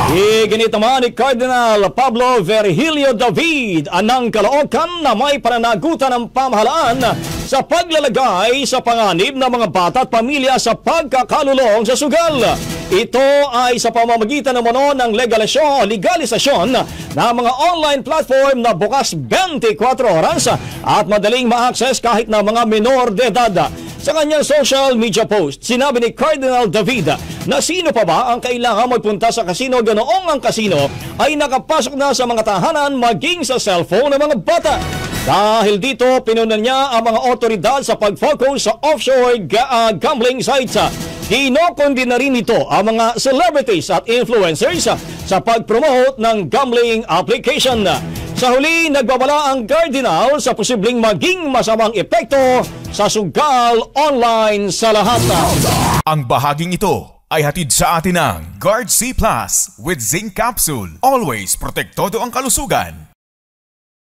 Iginit naman ni Cardinal Pablo Virgilio David anang Caloocan na may pananagutan ng pamahalaan sa paglalagay sa panganib ng mga bata at pamilya sa pagkakalulong sa sugal. Ito ay sa pamamagitan naman ng legalisasyon ng mga online platform na bukas 24 oras at madaling ma-access kahit na mga minor de edad. Sa kanyang social media post, sinabi ni Cardinal David na sino pa ba ang kailangan magpunta sa kasino ganoong ang kasino ay nakapasok na sa mga tahanan maging sa cellphone ng mga bata. Dahil dito, pinunan niya ang mga otoridad sa pag-focus sa offshore gambling sites. Kinokondi na rin ito ang mga celebrities at influencers sa pag-promote ng gambling application. Sa huli, nagbabala ang Cardinal sa posibleng maging masamang epekto sa sugal online sa lahat. Ang bahaging ito ay hatid sa atin ng Guard C Plus with Zinc Capsule. Always protektado ang kalusugan.